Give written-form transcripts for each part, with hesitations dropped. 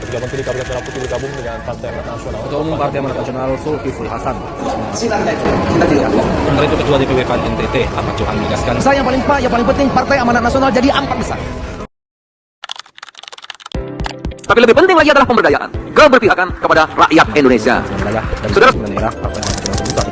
Tiga Menteri Kabinet Merah Putih bergabung dengan Partai Amanat Nasional. Ketua Umum Partai Amanat Nasional Zulkifli Hasan. Sementara itu Ketua DPW PAN NTT Ahmad Johan menegaskan, Yang paling penting Partai Amanat Nasional jadi 4 besar. Tapi lebih penting lagi adalah pemberdayaan, keberpihakan kepada rakyat Indonesia. Saudara, daerah Partai Amanat Nasional Pusat.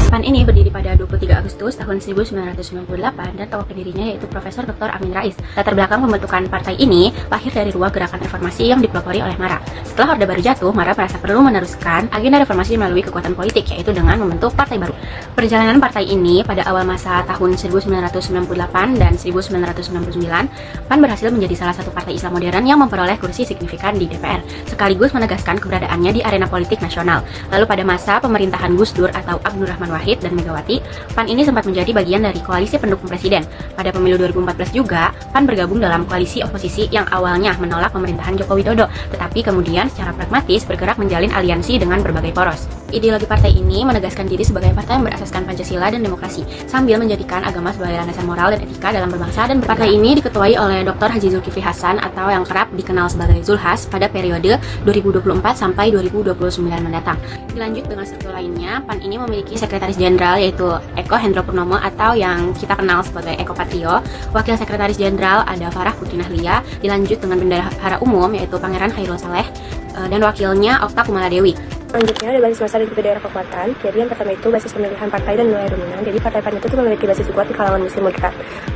PAN ini berdiri pada 23 Agustus tahun 1998 dan tokoh pendirinya yaitu Profesor Dr. Amin Rais. Latar belakang pembentukan partai ini lahir dari ruang gerakan reformasi yang dipelopori oleh Mara. Setelah Orde Baru jatuh, Mara merasa perlu meneruskan agenda reformasi melalui kekuatan politik, yaitu dengan membentuk partai baru. Perjalanan partai ini pada awal masa tahun 1998 dan 1999, PAN berhasil menjadi salah satu partai Islam modern yang memperoleh kursi signifikan di DPR, sekaligus menegaskan keberadaannya di arena politik nasional. Lalu pada masa pemerintahan Gus Dur atau Abdurrahman Wahid dan Megawati, PAN ini sempat menjadi bagian dari koalisi pendukung presiden. Pada pemilu 2014 juga, PAN bergabung dalam koalisi oposisi yang awalnya menolak pemerintahan Joko Widodo, tetapi kemudian secara pragmatis bergerak menjalin aliansi dengan berbagai poros. Ideologi partai ini menegaskan diri sebagai partai yang berasaskan Pancasila dan demokrasi, sambil menjadikan agama sebagai landasan moral dan etika dalam berbangsa dan partai ini diketuai oleh Dr. Haji Zulkifli Hasan atau yang kerap dikenal sebagai Zulhas pada periode 2024 sampai 2029 mendatang. Dilanjut dengan struktur lainnya, PAN ini memiliki sekretaris jenderal yaitu Eko Hendro Purnomo atau yang kita kenal sebagai Eko Patrio. Wakil sekretaris jenderal ada Farah Putri Nahlia, dilanjut dengan bendahara umum yaitu Pangeran Khairul Saleh, dan wakilnya Okta Kumala Dewi. Selanjutnya ada basis massa dan juga daerah kekuatan. Jadi yang pertama itu basis pemilihan partai dan wilayah dominan. Jadi partai PAN itu memiliki basis kuat di kalangan muslim moderat,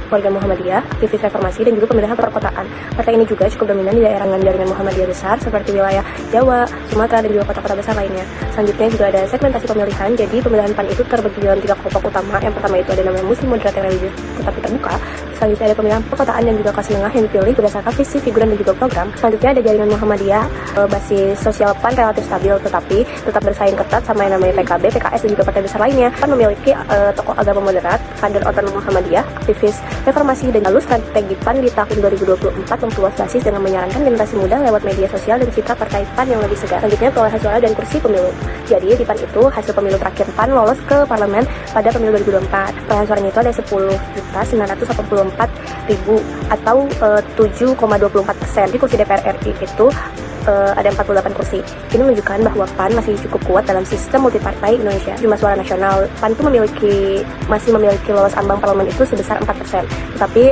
warga Muhammadiyah, aktivis reformasi dan juga pemilihan perkotaan. Partai ini juga cukup dominan di daerah dengan jaringan Muhammadiyah besar seperti wilayah Jawa, Sumatera dan juga kota-kota besar lainnya. Selanjutnya juga ada segmentasi pemilihan. Jadi pemilihan PAN itu terbagi dalam 3 kelompok utama. Yang pertama itu ada namanya muslim moderat yang religius tetapi terbuka. Selanjutnya ada pemilihan perkotaan dan juga kelas menengah yang dipilih berdasarkan visi, figuran dan juga program. Selanjutnya ada jaringan Muhammadiyah, basis sosial PAN relatif stabil tetapi tetap bersaing ketat sama yang namanya PKB, PKS dan juga partai besar lainnya. PAN memiliki tokoh agama moderat, kader otonom Muhammadiyah, aktivis reformasi dan lalu strategi PAN di tahun 2024 memperluas basis dengan menyarankan generasi muda lewat media sosial dan citra partai PAN yang lebih segar. Selanjutnya perolehan suara dan kursi pemilu. Jadi di PAN itu hasil pemilu terakhir PAN lolos ke parlemen pada pemilu 2024. Perolehan suaranya itu ada 10.984.000 atau 7,24%. Di kursi DPR RI itu ada 48 kursi. Ini menunjukkan bahwa PAN masih cukup kuat dalam sistem multipartai Indonesia. Jumlah suara nasional PAN itu masih memiliki lolos ambang parlemen itu sebesar 4%. Tetapi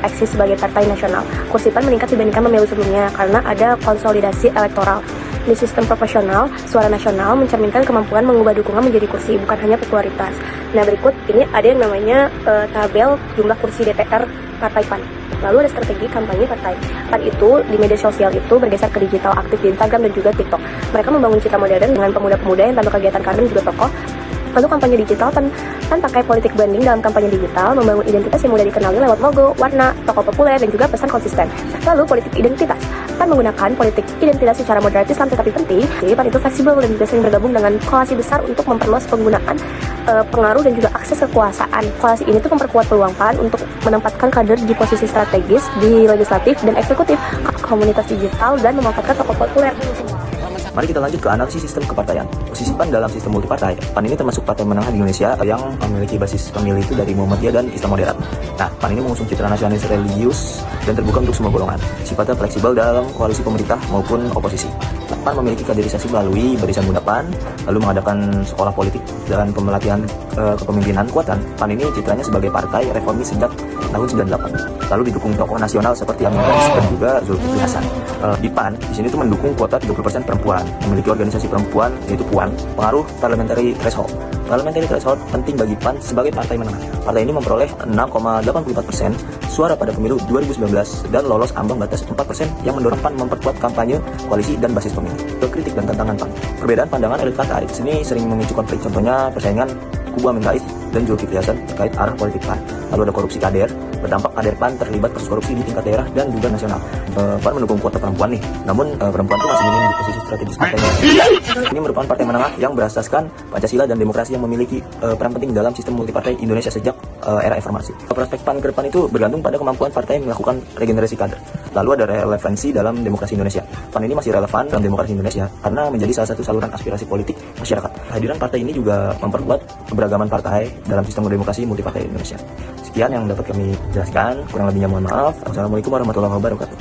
eksis sebagai partai nasional. Kursi PAN meningkat dibandingkan pemilu sebelumnya karena ada konsolidasi elektoral. Di sistem proporsional, suara nasional mencerminkan kemampuan mengubah dukungan menjadi kursi, bukan hanya popularitas. Nah berikut ini ada yang namanya tabel jumlah kursi DPR partai PAN. Lalu ada strategi kampanye partai. PAN itu di media sosial itu bergeser ke digital, aktif di Instagram dan juga TikTok. Mereka membangun citra modern dengan pemuda-pemuda yang tanpa kegiatan kader juga tokoh. Lalu kampanye digital, PAN pakai politik branding dalam kampanye digital, membangun identitas yang mudah dikenali lewat logo, warna, tokoh populer, dan juga pesan konsisten. Lalu politik identitas, PAN menggunakan politik identitas secara moderat Islam tetapi penting. Jadi PAN itu fleksibel dan juga sering bergabung dengan koalisi besar untuk memperluas penggunaan pengaruh dan juga akses kekuasaan. Koalisi ini tuh memperkuat peluang PAN untuk menempatkan kader di posisi strategis di legislatif dan eksekutif, komunitas digital, dan memanfaatkan tokoh populer. Mari kita lanjut ke analisis sistem kepartaian. Posisi PAN dalam sistem multipartai. PAN ini termasuk partai menengah di Indonesia yang memiliki basis pemilih itu dari Muhammadiyah dan Islam moderat. Nah, PAN ini mengusung citra nasionalis religius dan terbuka untuk semua golongan. Sifatnya fleksibel dalam koalisi pemerintah maupun oposisi. PAN memiliki kaderisasi melalui barisan muda PAN, lalu mengadakan sekolah politik dan pelatihan kepemimpinan kuatan. PAN ini citranya sebagai partai reformis sejak tahun 98. Lalu didukung tokoh nasional seperti Amin Rais dan juga Zulkifli Hasan. Di PAN, di sini itu mendukung kuota 30% perempuan, memiliki organisasi perempuan yaitu PUAN, pengaruh parliamentary threshold. Parliamentary threshold penting bagi PAN sebagai partai menengah. Partai ini memperoleh 6,84% suara pada pemilu 2019 dan lolos ambang batas 4% yang mendorong PAN memperkuat kampanye, koalisi, dan basis pemilih. Kritik dan tantangan PAN. Perbedaan pandangan elit partai sini sering memicu konflik, contohnya persaingan kubu Amin Rais dan Zulkifli Hasan terkait arah politik PAN. Lalu ada korupsi kader, berdampak kader PAN terlibat kasus korupsi di tingkat daerah dan juga nasional. PAN mendukung kuota perempuan nih, namun perempuan itu masih minim di posisi strategis partainya. Ini merupakan partai menengah yang berasaskan Pancasila dan demokrasi yang memiliki peran penting dalam sistem multipartai Indonesia sejak era reformasi. Prospek PAN ke depan itu bergantung pada kemampuan partai melakukan regenerasi kader. Lalu ada relevansi dalam demokrasi Indonesia. PAN ini masih relevan dalam demokrasi Indonesia karena menjadi salah satu saluran aspirasi politik masyarakat. Kehadiran partai ini juga memperkuat keberagaman partai dalam sistem demokrasi multipartai Indonesia. Sekian yang dapat kami jelaskan, kurang lebihnya mohon maaf. Assalamualaikum warahmatullahi wabarakatuh.